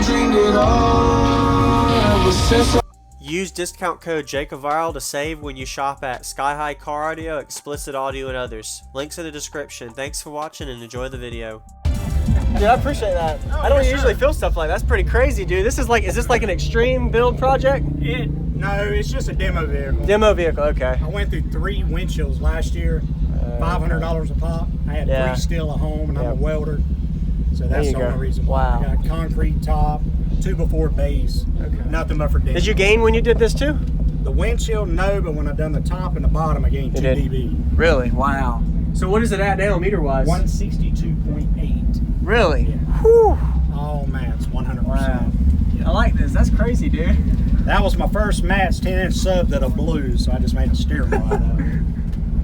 I dreamed it all ever since Use discount code JACOVIRAL to save when you shop at Sky High Car Audio, Explicit Audio, and others. Links in the description. Thanks for watching and enjoy the video. Dude, I appreciate that. I don't usually feel stuff like that. That's pretty crazy, dude. This is like, is this like an extreme build project? No, it's just a demo vehicle. Demo vehicle, okay. I went through 3 windshields last year, $500 a pop. I had 3 steel at home, and I'm a welder, so that's the only reason why. I got concrete top, 2x4 base, nothing but for demo. Did you gain when you did this too? The windshield, no, but when I done the top and the bottom, I gained 2 dB. Really? Wow. So what is it at now, meter-wise? 162.8. Really? Yeah. Whew. All Mmats, 100%. Wow. Yeah. I like this. That's crazy, dude. That was my first Mmats 10-inch sub that I blew, so I just made a steering wheel out of it.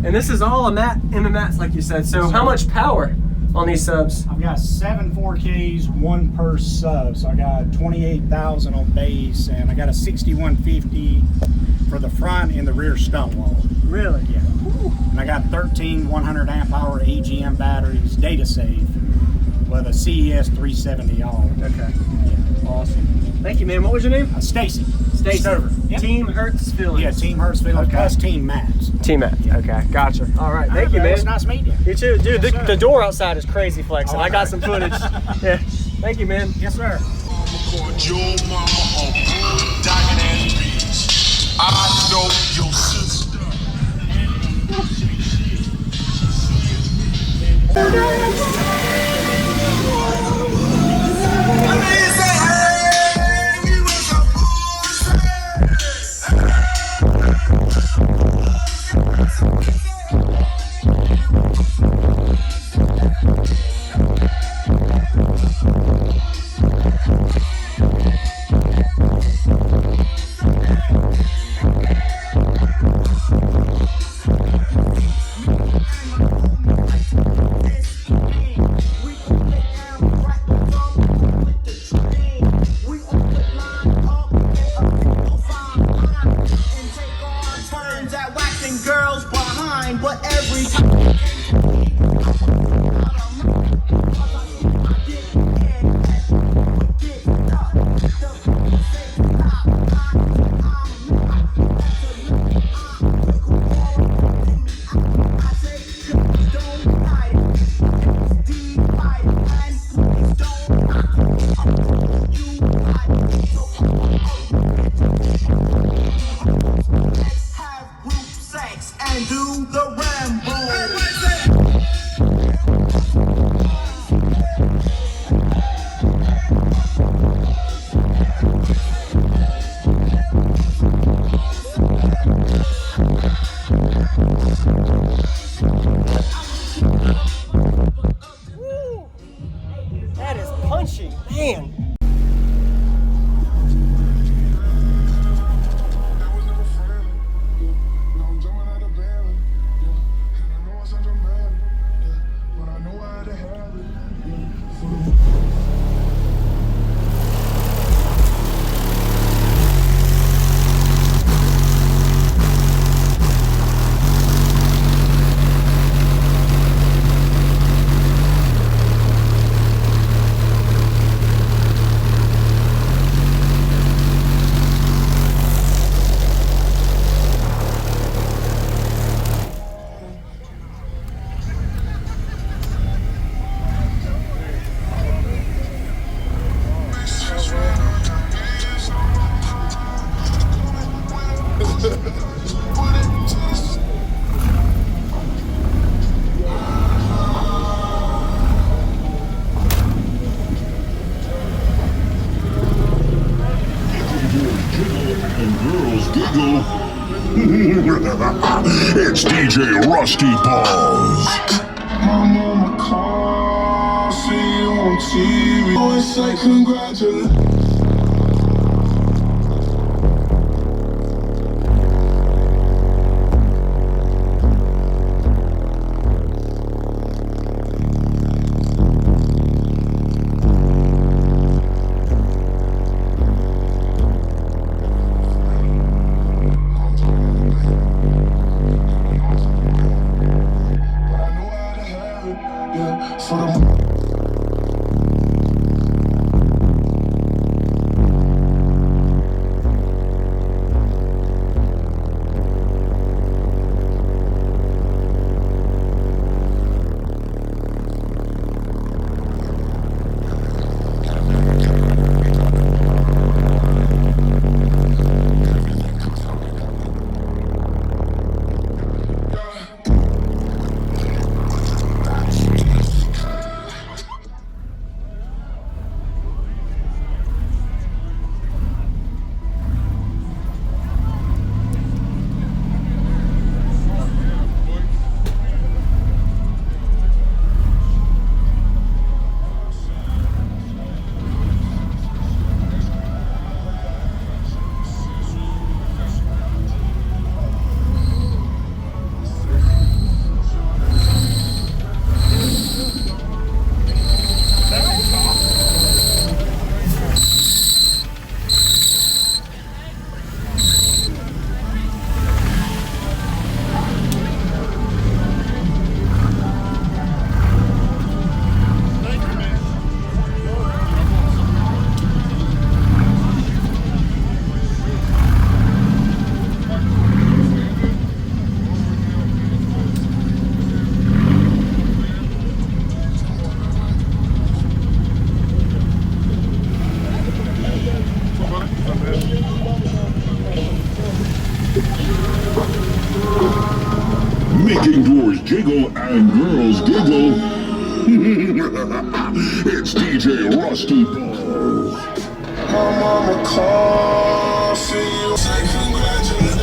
And this is all a Mmats, like you said. So how much power on these subs? I've got 7 4Ks, 1 per sub. So I got 28,000 on base, and I got a 6150 for the front and the rear stump wall. Really? Yeah. Woo. And I got 13 100 amp hour AGM batteries, data safe, with a CES 370 on. Okay. Yeah. Awesome. Thank you, man. What was your name? Stacey. Stacey. Yep. Team Hertz Feelings. Yeah, Team Hertz Feelings plus Team Mmats. Team Mmats. Yeah. Okay, gotcha. All right, thank you, man. It's nice meeting you. You too, dude. Yes, the door outside is crazy flexing. Oh, I got some footage. Yeah. Thank you, man. Yes, sir. Your mama a diamond ass bitch. I know your sister. Girls behind, but every time and do the Rambo. That is punchy, man. It's DJ Rusty Balls. I'm on my car, see you on TV. Always say congratulations. It's DJ Rusty. My mama calls, see you, say congratulations.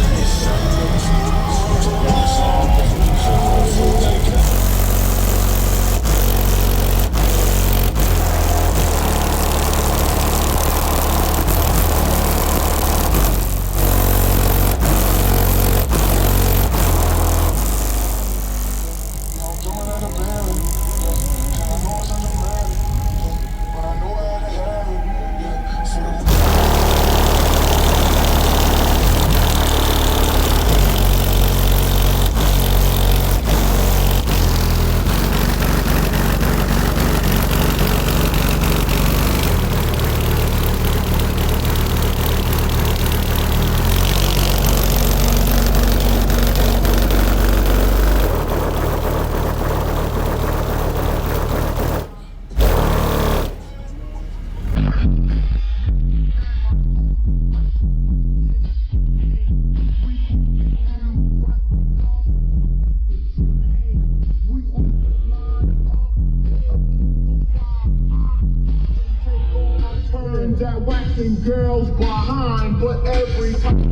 That waxing girls behind, but every time.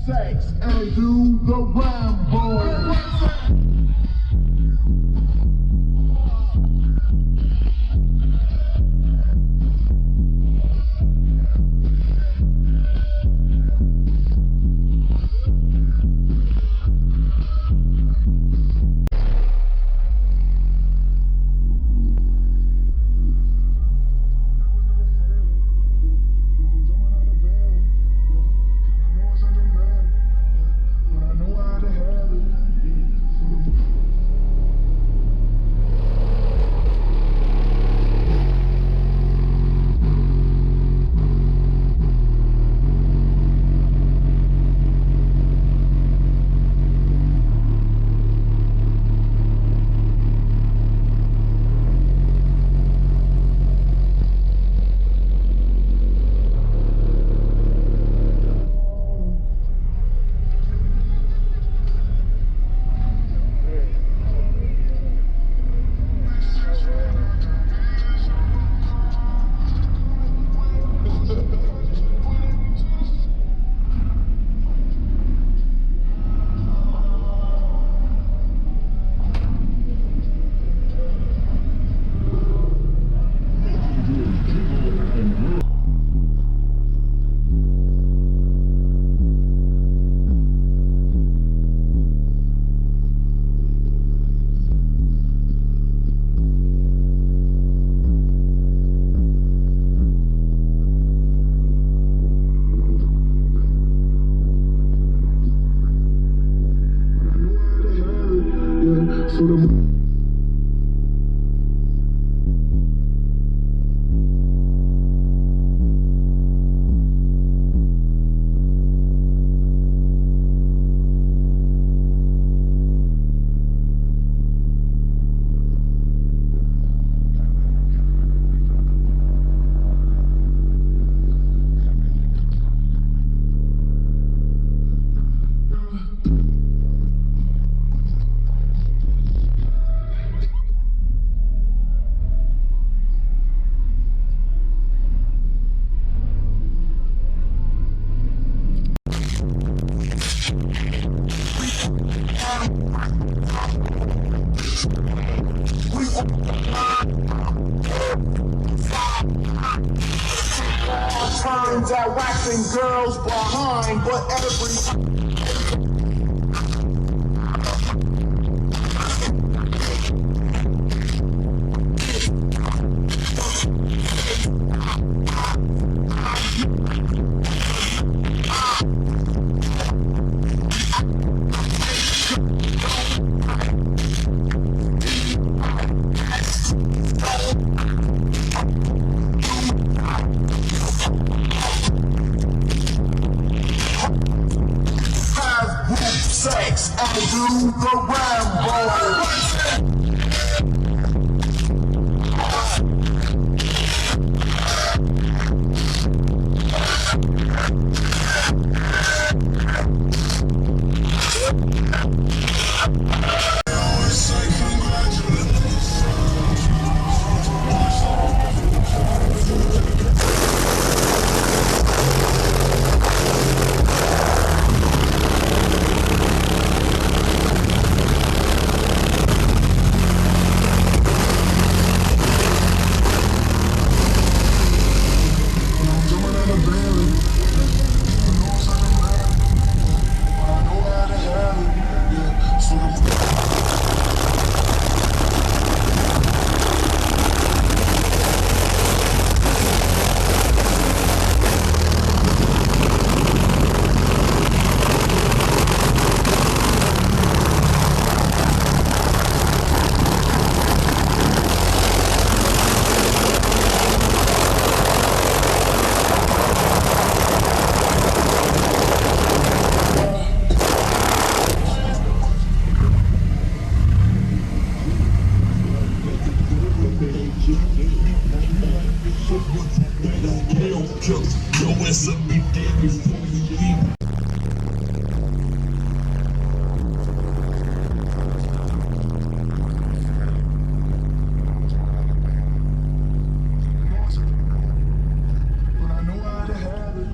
Sex and do the Rambo. Turns out waxing girls behind, but every Your ass up be dead before you leave. But I know how to have it.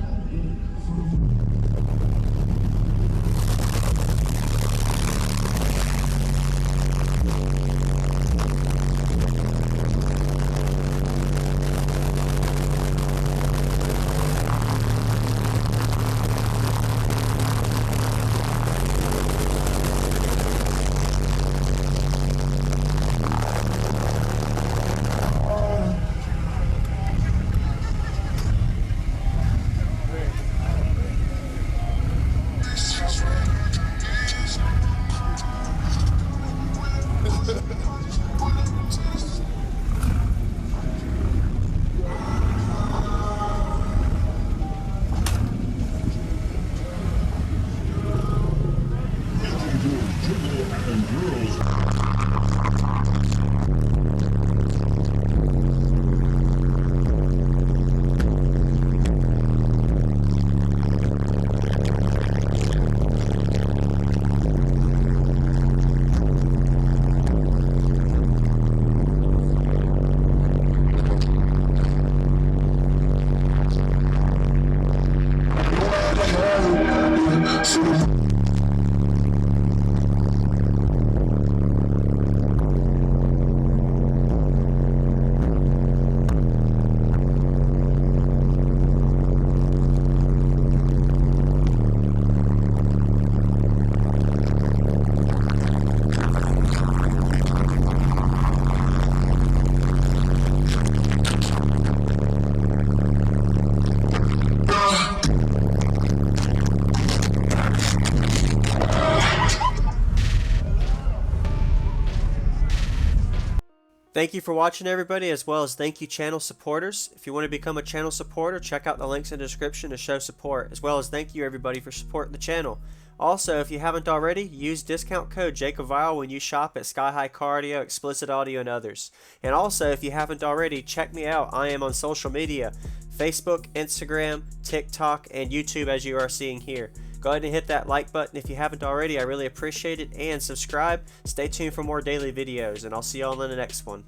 Thank you for watching, everybody, as well as thank you channel supporters. If you want to become a channel supporter, check out the links in the description to show support, as well as thank you everybody for supporting the channel. Also, if you haven't already, use discount code JACOBVILE when you shop at Sky High Car Audio, Explicit Audio, and others. And also, if you haven't already, check me out. I am on social media, Facebook, Instagram, TikTok, and YouTube, as you are seeing here. Go ahead and hit that like button if you haven't already. I really appreciate it. And subscribe. Stay tuned for more daily videos, and I'll see y'all in the next one.